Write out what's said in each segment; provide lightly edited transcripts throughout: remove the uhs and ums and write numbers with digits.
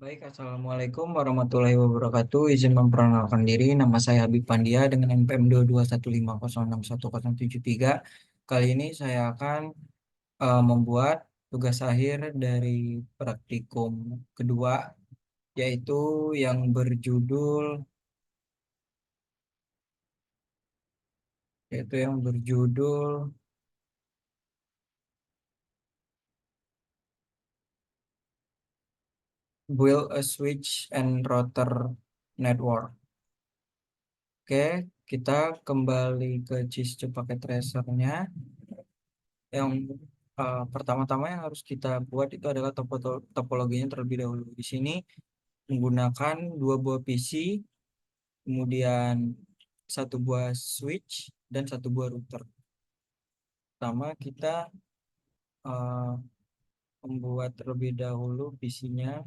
Baik, Assalamualaikum warahmatullahi wabarakatuh. Izin memperkenalkan diri, nama saya Habib Pandia dengan NPM 221506173. Kali ini saya akan membuat tugas akhir dari praktikum kedua, yaitu yang berjudul yaitu yang berjudul Build a Switch and Router Network. Oke, kita kembali ke GIS pakai tracernya. Yang pertama-tama yang harus kita buat itu adalah topologinya terlebih dahulu. Di sini menggunakan dua buah PC, kemudian satu buah switch dan satu buah router. Pertama kita eh, membuat terlebih dahulu PC-nya.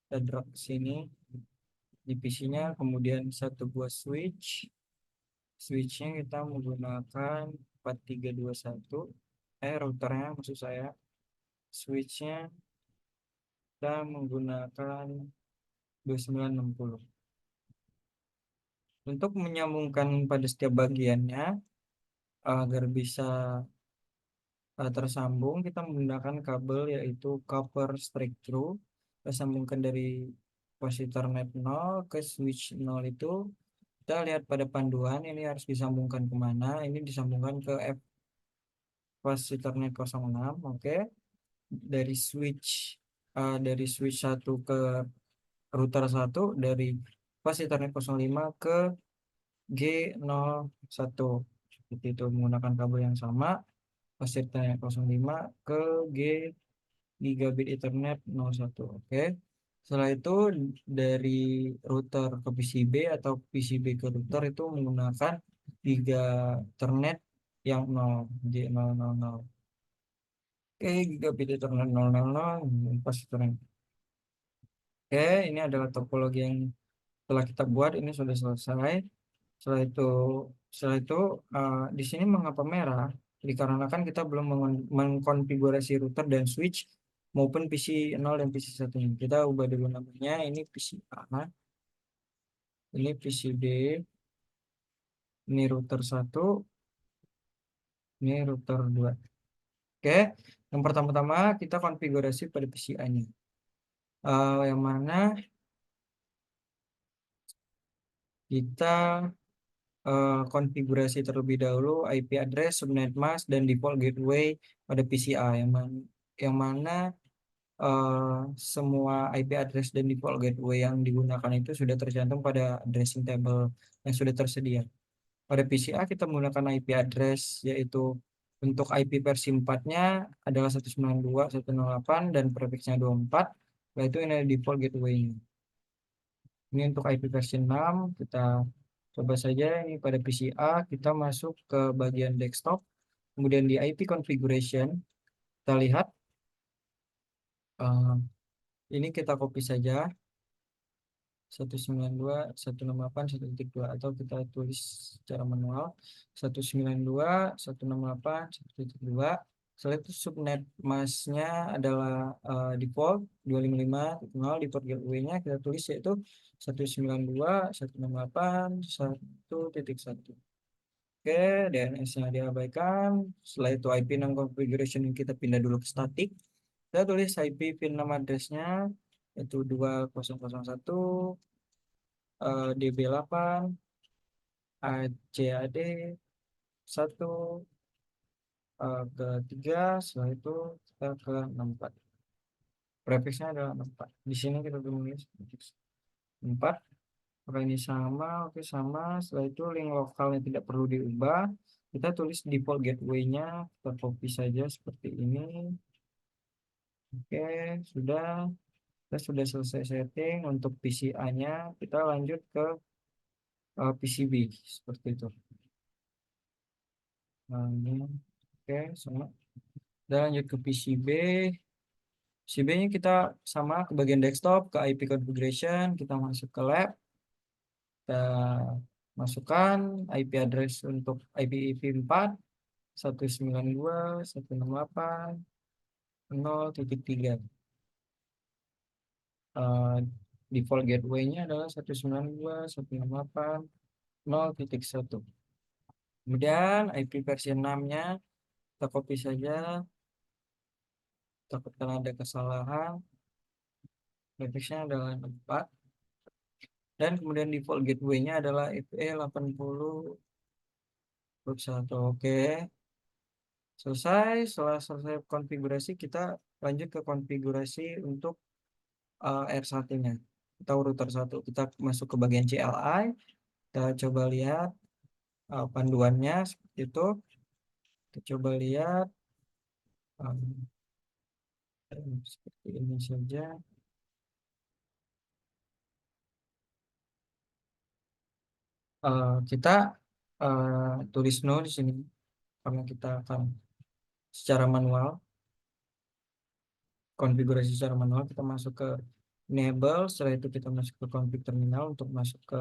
Kita drag ke sini di PC-nya, kemudian satu buah switch. Switch-nya kita menggunakan 4321. Routernya maksud saya. Switch-nya kita menggunakan 2960. Untuk menyambungkan pada setiap bagiannya agar bisa tersambung, kita menggunakan kabel yaitu copper straight through. Kita sambungkan dari positor net 0 ke switch 0 itu. Kita lihat pada panduan ini harus disambungkan kemana. Ini disambungkan ke F positor net 06. Oke. Dari switch 1 ke router 1, dari positor net 05 ke G01, seperti itu menggunakan kabel yang sama. Positor net 05 ke G gigabit Ethernet 01. Oke. Setelah itu dari router ke PCB atau PCB ke router itu menggunakan giga Ethernet yang 0, G000. Oke, gigabit Ethernet 000, positor. Oke, ini adalah topologi yang telah kita buat. Ini sudah selesai. Setelah itu, setelah itu di sini mengapa merah? Dikarenakan kita belum mengkonfigurasi router dan switch maupun PC 0 dan PC 1. Kita ubah dulu namanya. Ini PC A, ini PC B, ini router 1, ini router 2. Oke, yang pertama-tama kita konfigurasi pada PC A-nya. Yang mana kita konfigurasi terlebih dahulu IP address, subnet mask, dan default gateway pada PCA yang mana semua IP address dan default gateway yang digunakan itu sudah tercantum pada addressing table yang sudah tersedia. Pada PCA kita menggunakan IP address yaitu untuk IP versi 4-nya adalah 192.168 dan prefixnya 24, yaitu ini default gateway-nya. Ini untuk IP versi 6, kita coba saja ini pada PCA, kita masuk ke bagian desktop, kemudian di IP configuration, kita lihat, eh, ini kita copy saja, 192.168.1.2, atau kita tulis secara manual, 192.168.1.2. Setelah itu subnet masknya adalah default 255.0, default gateway-nya kita tulis yaitu 192.168.1.1. Oke, DNS-nya diabaikan. Setelah itu IP 6 configuration yang kita pindah dulu ke static. Kita tulis IP pin 6 address-nya yaitu 2001 DB8 ACAD 1 ke 3. Setelah itu kita ke 64. Prefixnya adalah 64. Di sini kita tulis 4. Apakah ini sama? Oke, sama. Setelah itu link lokalnya tidak perlu diubah. Kita tulis default gateway-nya. Kita copy saja seperti ini. Oke, sudah. Kita sudah selesai setting. Untuk PCA-nya, kita lanjut ke PCB. Seperti itu. Nah, ini. Oke, sama. Kita lanjut ke PCB. PCB-nya kita sama ke bagian desktop, ke IP configuration. Kita masuk ke lab. Kita masukkan IP address untuk IP 4 192.168.0.3. default gateway-nya adalah 192.168.0.1. Kemudian IP versi 6-nya kita copy saja, takutkan ada kesalahan. Prefixnya adalah 4. Dan kemudian default gateway-nya adalah FE 80.1. Oke. Selesai. Setelah selesai konfigurasi, kita lanjut ke konfigurasi untuk R1-nya atau router 1. Kita masuk ke bagian CLI. Kita coba lihat panduannya seperti itu. Kita coba lihat seperti ini saja. Kita tulis no di sini karena kita akan secara manual konfigurasi secara manual. Kita masuk ke enable, setelah itu kita masuk ke config terminal untuk masuk ke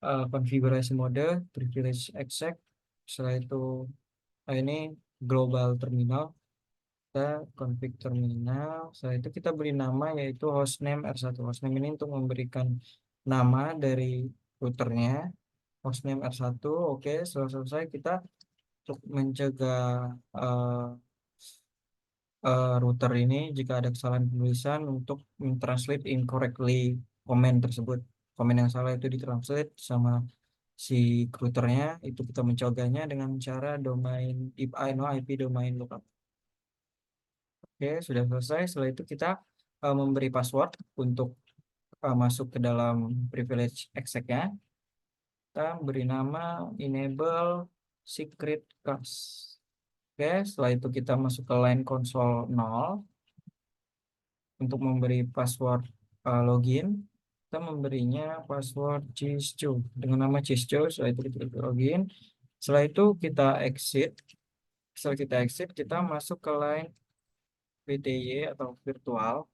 konfigurasi mode privilege exec. Setelah itu ini global terminal, kita config terminal. Setelah itu kita beri nama yaitu hostname R1. Hostname ini untuk memberikan nama dari routernya, hostname R1. Oke, setelah selesai kita untuk mencegah router ini jika ada kesalahan penulisan untuk mentranslate incorrectly komen tersebut. Komen yang salah itu ditranslate sama si routernya, itu kita mencegahnya dengan cara domain IP domain lookup. Oke, sudah selesai. Setelah itu kita memberi password untuk masuk ke dalam privilege exec-nya. Kita beri nama enable secret cache. Oke, setelah itu kita masuk ke line console 0 untuk memberi password login. Kita memberinya password Cisco dengan nama Cisco. Setelah itu kita login. Setelah itu kita exit. Setelah kita exit, kita masuk ke line PTY atau virtual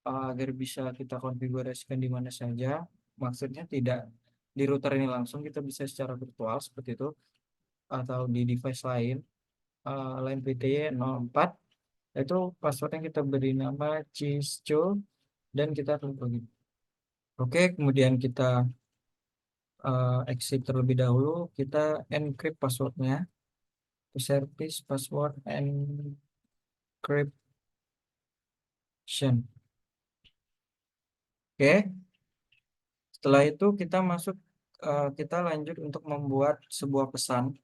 agar bisa kita konfigurasikan di mana saja. Maksudnya tidak di router ini langsung, kita bisa secara virtual seperti itu atau di device lain. Line PTY 04 itu password yang kita beri nama Cisco dan kita klik login. Oke, kemudian kita exit terlebih dahulu, kita encrypt passwordnya, service password encryption. Oke, setelah itu kita masuk, kita lanjut untuk membuat sebuah pesan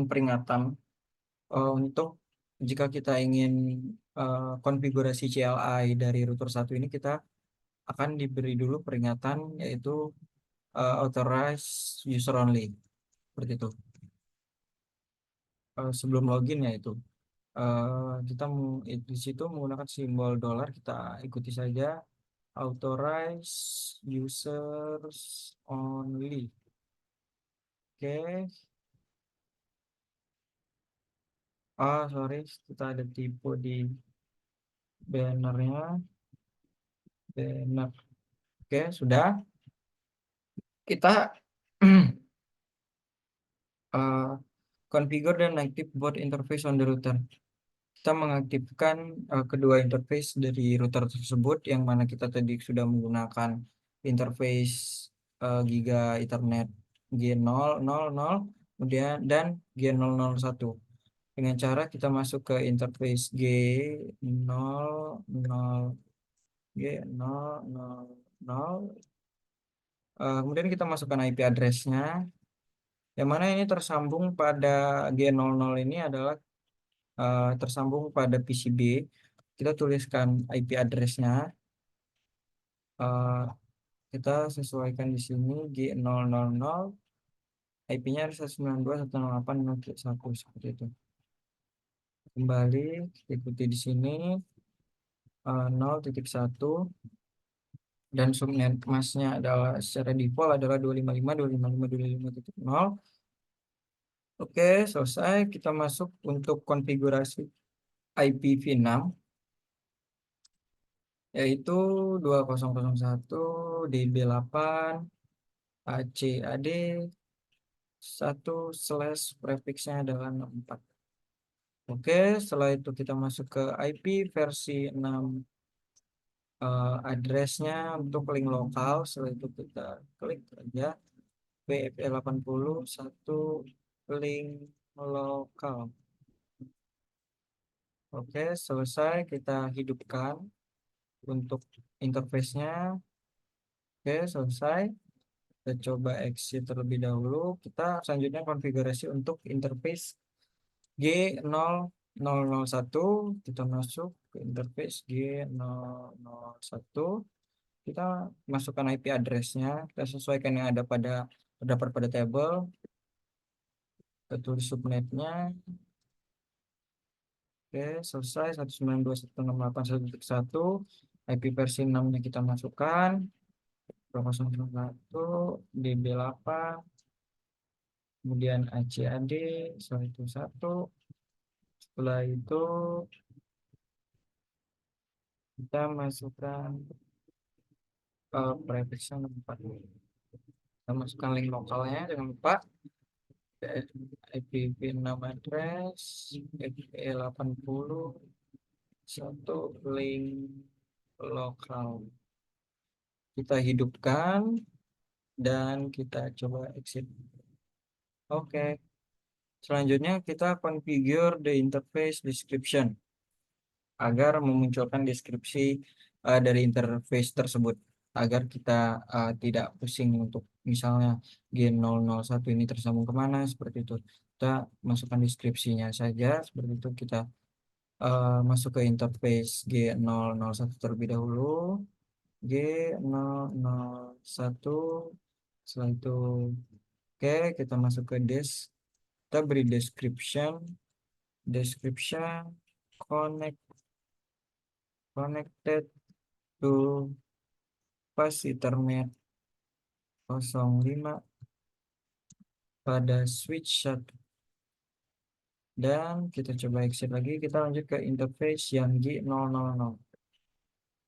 peringatan untuk jika kita ingin konfigurasi CLI dari router 1 ini, kita akan diberi dulu peringatan yaitu authorize user only seperti itu. Sebelum login ya itu kita di situ menggunakan simbol dolar, kita ikuti saja authorize users only. Oke. Sorry, kita ada tipe di bannernya. Banner. Oke, sudah. Kita configure dan aktif both interface on the router. Kita mengaktifkan kedua interface dari router tersebut, yang mana kita tadi sudah menggunakan interface Giga Ethernet G000 kemudian dan G001 dengan cara kita masuk ke interface G000, kemudian kita masukkan IP address-nya, yang mana ini tersambung pada G00 ini adalah tersambung pada PCB. Kita tuliskan IP address-nya, kita sesuaikan di sini G000, IP-nya ada 192.168.0.1 seperti itu. Kembali ikuti di sini 0.1 dan subnet masknya adalah secara default adalah 255.255.255.0. Oke, selesai. Kita masuk untuk konfigurasi IPv6 yaitu 2001 DB8 ACAD 1/prefixnya adalah 64. Oke, setelah itu kita masuk ke IP versi 6 addressnya untuk link lokal. Setelah itu kita klik aja WFE81 link lokal. Oke, selesai, kita hidupkan untuk interface-nya. Oke, selesai. Kita coba exit terlebih dahulu. Kita selanjutnya konfigurasi untuk interface G0001. Kita masuk ke interface G001. Kita masukkan IP address-nya. Kita sesuaikan yang ada terdapat pada table. Kita tulis subnetnya. Oke, selesai. 192.168.1.1. IP versi 6-nya kita masukkan. 001 DB8, kemudian ACAD 101. Setelah itu kita masukkan prefix 4. Kita masukkan link lokalnya, jangan lupa IPv6 address FE80 satu link lokal. Kita hidupkan dan kita coba exit. Oke. Selanjutnya kita configure the interface description agar memunculkan deskripsi dari interface tersebut, agar kita tidak pusing untuk misalnya G001 ini tersambung kemana, seperti itu. Kita masukkan deskripsinya saja, seperti itu. Kita masuk ke interface G001 terlebih dahulu. G001. Setelah itu oke, kita masuk ke kita beri description connected to pas Ethernet 05 pada switch 1. Dan kita coba exit lagi, kita lanjut ke interface yang G000.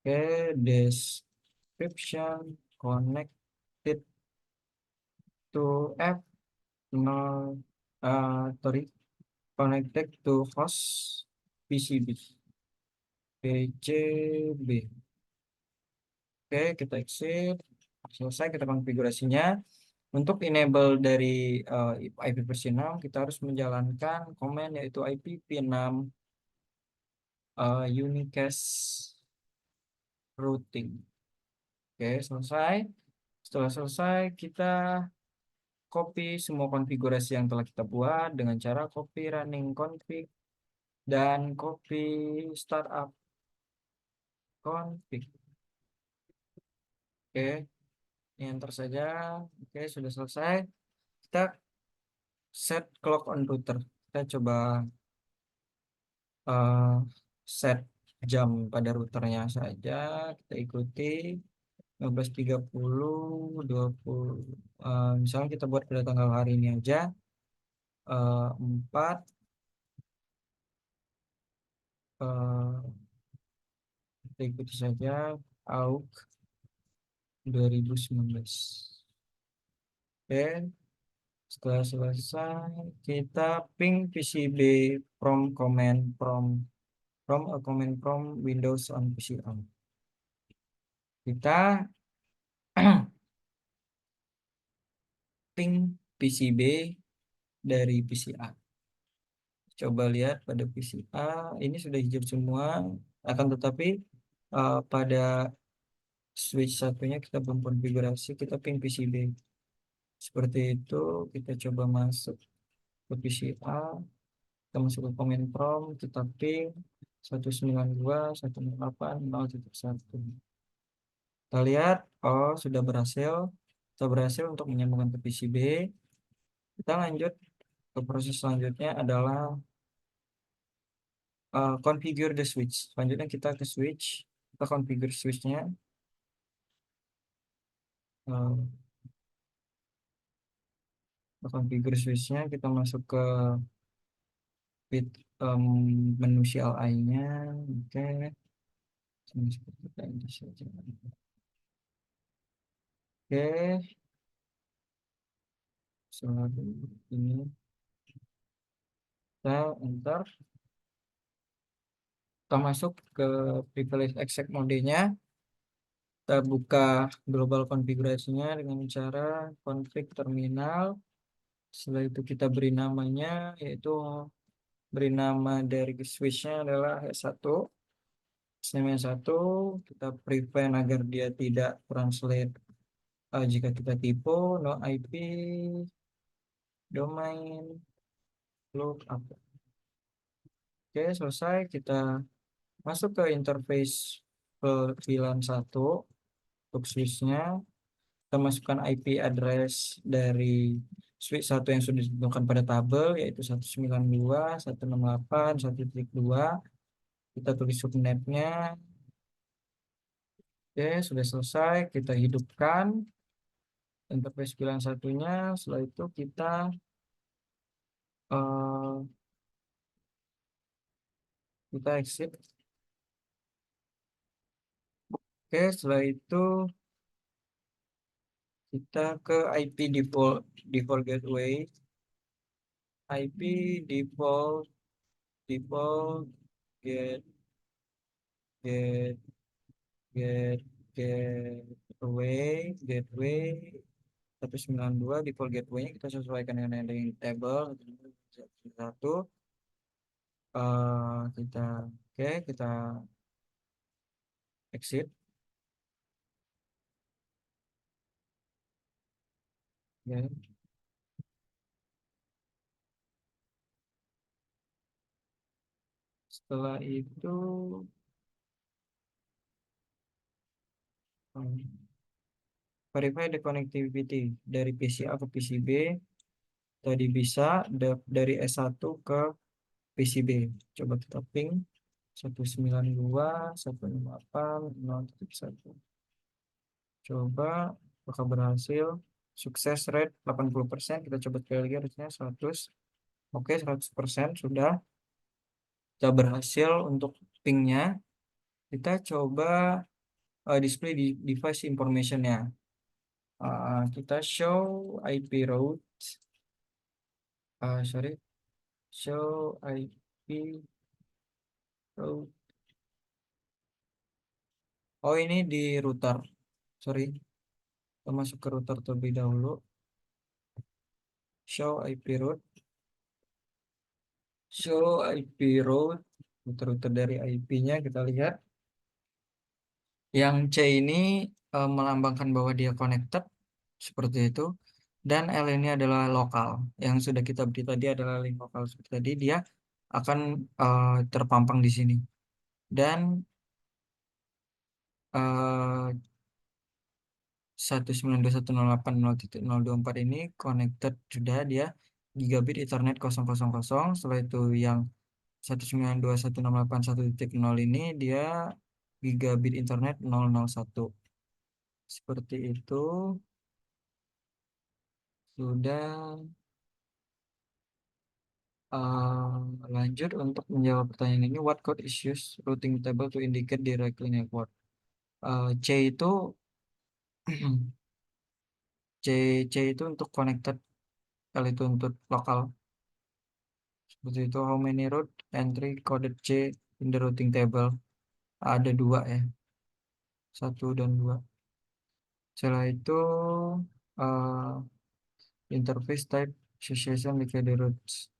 Oke, description connected to F0, sorry, connected to host PCB PCB. Oke, kita exit. Selesai, kita konfigurasinya. Untuk enable dari IP versi 6, kita harus menjalankan command yaitu IPv6 unicast routing. Oke, selesai. Setelah selesai, kita copy semua konfigurasi yang telah kita buat dengan cara copy running config dan copy startup config. Oke, ini enter saja. Oke, sudah selesai. Kita set clock on router. Kita coba set jam pada routernya saja. Kita ikuti 15.30 20. Misalnya kita buat pada tanggal hari ini aja, 4 kita ikuti saja AUK 2019. Oke, setelah selesai kita ping PCB from a command from Windows on PC on. Kita ping PCB dari PCA. Coba lihat pada PCA ini sudah hijau semua, akan tetapi pada switch satunya kita belum konfigurasi. Kita ping PCB seperti itu. Kita coba masuk ke PCA, kita masuk ke command prompt, kita ping 192.168.0.1. kita lihat, oh sudah berhasil. Kita berhasil untuk menyambungkan ke PCB. Kita lanjut ke proses selanjutnya adalah configure the switch. Selanjutnya kita ke switch, kita configure switchnya. Kita configure switchnya, kita masuk ke menu CLI-nya. Oke, seperti tadi saja. Oke, selalu ini kita enter. Kita masuk ke privilege exec mode-nya. Kita buka global konfigurasinya dengan cara config terminal. Setelah itu kita beri namanya, yaitu beri nama dari switchnya adalah S1. Segmen 1 kita prevent agar dia tidak translate jika kita typo, no IP, domain, lookup. Oke, selesai. Kita masuk ke interface VLAN 1 untuk switchnya. Kita masukkan IP address dari switch 1 yang sudah ditentukan pada tabel, yaitu 192.168.1.2. Kita tulis subnetnya. Oke, sudah selesai. Kita hidupkan interface VLAN satunya. Setelah itu eh, kita exit. Oke, setelah itu kita ke IP default gateway. IP default get get get gateway 192. Default gateway kita sesuaikan dengan ending table satu. Kita exit. Oke. Setelah itu verify the connectivity dari PC A ke PC B. Tadi bisa dari S1 ke PC B. Coba kita ping 192.168.0.1. Coba apakah berhasil. Sukses rate 80%. Kita coba sekali lagi, harusnya 100. Oke, 100% sudah. Kita berhasil untuk pingnya. Kita coba display di device information-nya. Kita show IP route. Sorry, show IP route. Oh, ini di router. Sorry, kita masuk ke router terlebih dahulu. Show IP route. Show IP route. Router dari IP-nya kita lihat. Yang C ini melambangkan bahwa dia connected. Seperti itu. Dan L ini adalah lokal. Yang sudah kita beri tadi adalah link lokal. Seperti tadi, dia akan terpampang di sini. Dan 192.168.0.024 ini connected sudah, dia gigabit Ethernet 000. Setelah itu yang 192.168.1.0 ini dia gigabit Internet 001. Seperti itu. Sudah. Lanjut untuk menjawab pertanyaan ini. What code is used routing table to indicate directly network? C itu C C itu untuk connected, kalau itu untuk lokal. Seperti itu. How many route entry coded C in the routing table? Ada 2 ya, 1 dan 2. Setelah itu uh, interface type association with routes.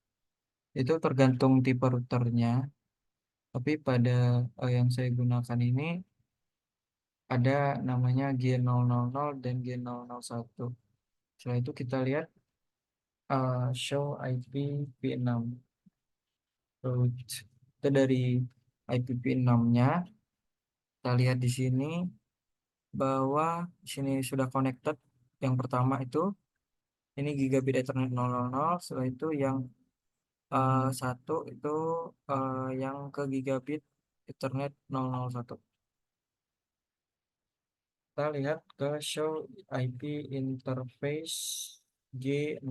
Itu tergantung tipe routernya. Tapi pada yang saya gunakan ini ada namanya G000 dan G001. Setelah itu kita lihat show IP v6 route. Itu dari IP v6-nya. Kita lihat di sini bahwa di sini sudah connected. Yang pertama itu ini gigabit Ethernet 000. Setelah itu yang satu itu yang ke gigabit Ethernet 001. Kita lihat ke show IP interface G00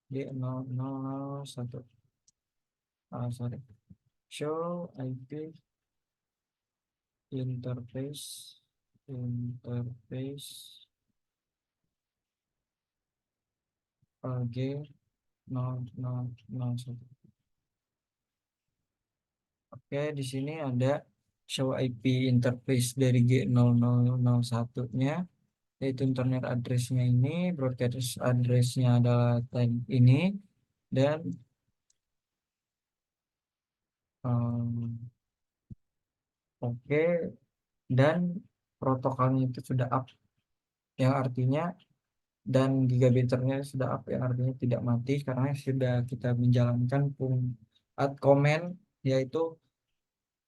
G0001. Sorry. Show IP interface G0001. Oke, di sini ada show IP interface dari G0001-nya, yaitu internet address-nya ini, broadcast address-nya adalah ini, dan oke, dan protokolnya itu sudah up, yang artinya, dan gigabitnya sudah up, yang artinya tidak mati karena sudah kita menjalankan command, yaitu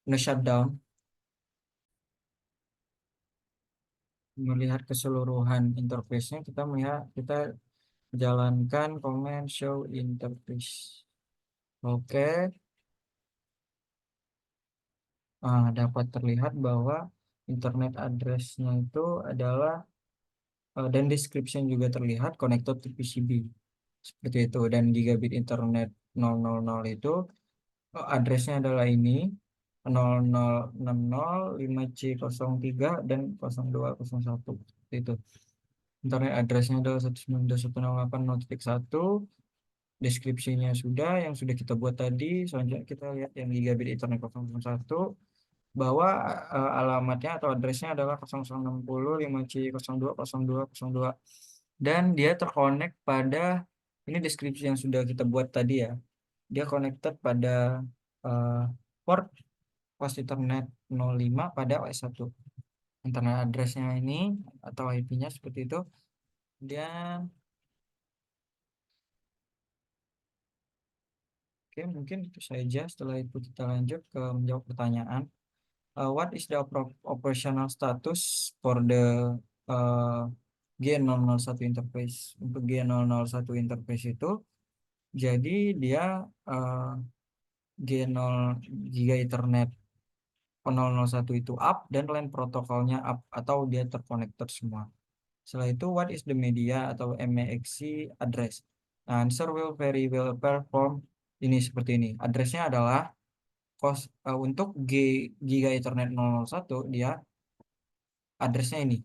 nge-shutdown. Melihat keseluruhan interface-nya, kita jalankan command show interface. Oke. Dapat terlihat bahwa internet address-nya itu adalah dan description juga terlihat connected to PCB seperti itu, dan gigabit internet 000 itu address-nya adalah ini 0060 5C03 dan 0201 seperti itu. Internet address-nya adalah 192.168.1. Deskripsinya yang sudah kita buat tadi. Selanjutnya kita lihat yang gigabit internet 001, bahwa alamatnya atau addressnya adalah 0060 5C02 dan dia terkonek pada, ini deskripsi yang sudah kita buat tadi ya, dia connected pada uh, port host internet 05 pada OS1. Internet addressnya ini atau IP-nya seperti itu. Dan oke, mungkin itu saja. Setelah itu kita lanjut ke menjawab pertanyaan. What is the operational status for the uh, G001 interface? Untuk G001 interface itu, jadi dia G0 Giga Ethernet 001 itu up dan LAN protokolnya up atau dia terkonektor semua. Setelah itu, what is the media atau MEXC address? Answer will very well perform. Ini seperti ini. Addressnya adalah untuk Giga Ethernet 001, dia addressnya ini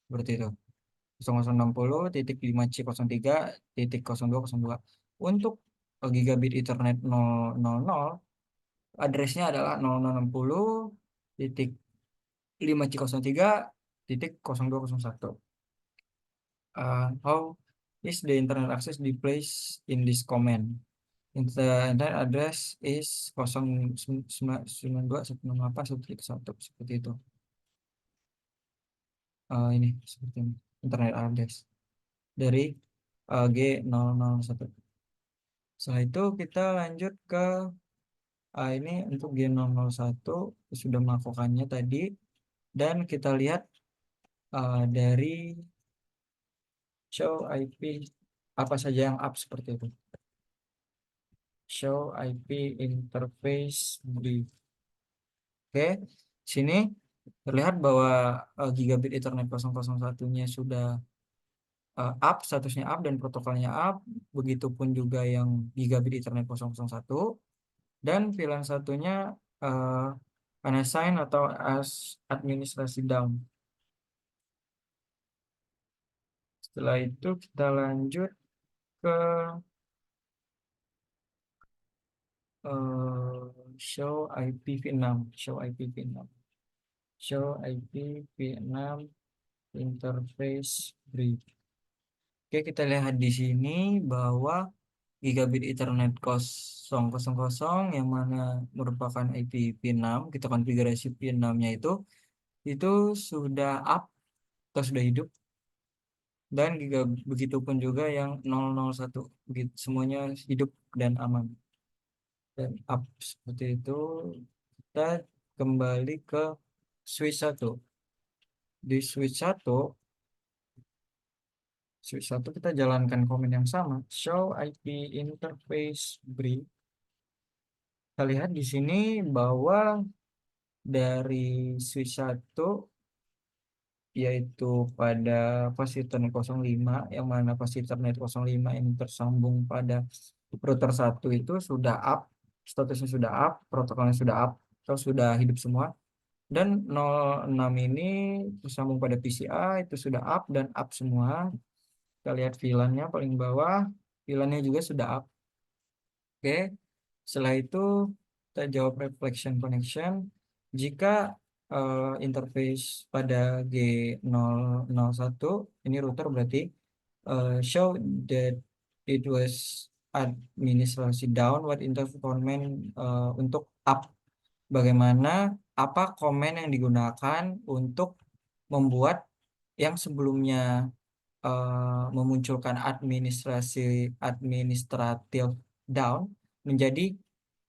seperti itu 0060.5C03.0202. Untuk gigabit Ethernet 000, addressnya adalah 0060.5C03.0201. How is the internet access displaced in this command? Internet address is 092.168.131 seperti itu. Ini seperti ini internet address dari G001. Setelah itu kita lanjut ke ini untuk G001 sudah melakukannya tadi, dan kita lihat dari show IP apa saja yang up seperti itu. Show IP interface brief. Oke, sini terlihat bahwa gigabit Ethernet 001-nya sudah up, statusnya up dan protokolnya up. Begitupun juga yang gigabit Ethernet 001, dan VLAN satunya unassign atau as administrasi down. Setelah itu kita lanjut ke show IPv6, show IPv6, show IPv6 interface brief. Oke, kita lihat di sini bahwa gigabit Ethernet 000 yang mana merupakan IPv6, kita konfigurasi P6-nya itu sudah up atau sudah hidup, dan begitupun juga yang 001, semuanya hidup dan aman dan up seperti itu. Kita kembali ke switch 1. Di switch 1 kita jalankan command yang sama, show IP interface brief. Kita lihat di sini bahwa dari switch 1, yaitu pada fase Ethernet 05, yang mana fase Ethernet 05 ini tersambung pada router 1 itu sudah up, statusnya sudah up, protokolnya sudah up atau sudah hidup semua. Dan 06 ini tersambung pada PCI itu sudah up dan up semua. Kita lihat VLAN-nya paling bawah, VLAN-nya juga sudah up. Oke, setelah itu kita jawab reflection connection. Jika interface pada G001 ini router berarti show that it was administrasi down what interface command untuk up, bagaimana apa komen yang digunakan untuk membuat yang sebelumnya memunculkan administratif down menjadi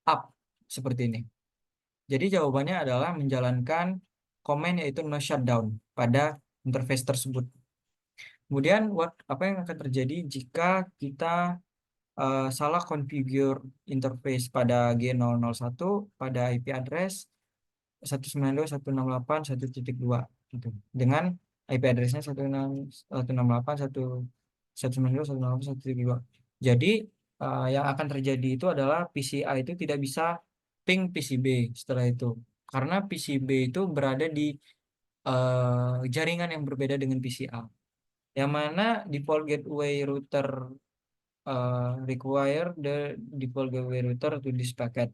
up seperti ini. Jadi jawabannya adalah menjalankan komen yaitu no shutdown pada interface tersebut. Kemudian apa yang akan terjadi jika kita salah configure interface pada G001 pada IP address 192.168.1.2 gitu. Dengan IP addressnya 192.168.1.192.168.1.2. Jadi yang akan terjadi itu adalah PCI itu tidak bisa ping PCB setelah itu. Karena PCB itu berada di jaringan yang berbeda dengan PCA. Yang mana default gateway router require the default gateway router to this packet.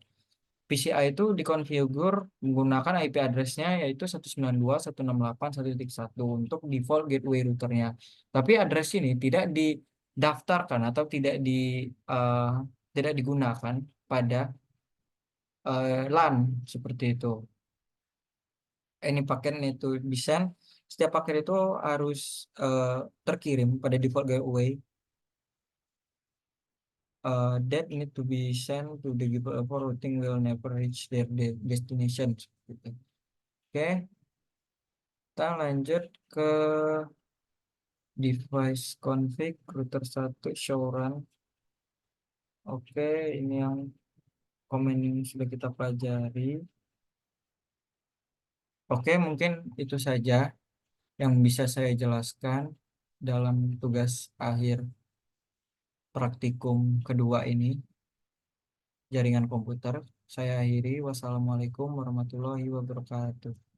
PCI itu dikonfigur menggunakan IP address-nya yaitu 192.168.1.1 untuk default gateway routernya. Tapi address ini tidak didaftarkan atau eh, tidak digunakan pada LAN seperti itu. Ini paket itu bisa setiap paket itu harus terkirim pada default gateway that need to be sent to the given for routing will never reach their destination. Gitu. Oke, kita lanjut ke device config router 1 show run. Oke, ini yang komen yang sudah kita pelajari. Oke, mungkin itu saja yang bisa saya jelaskan dalam tugas akhir praktikum kedua ini, jaringan komputer. Saya akhiri. Wassalamualaikum warahmatullahi wabarakatuh.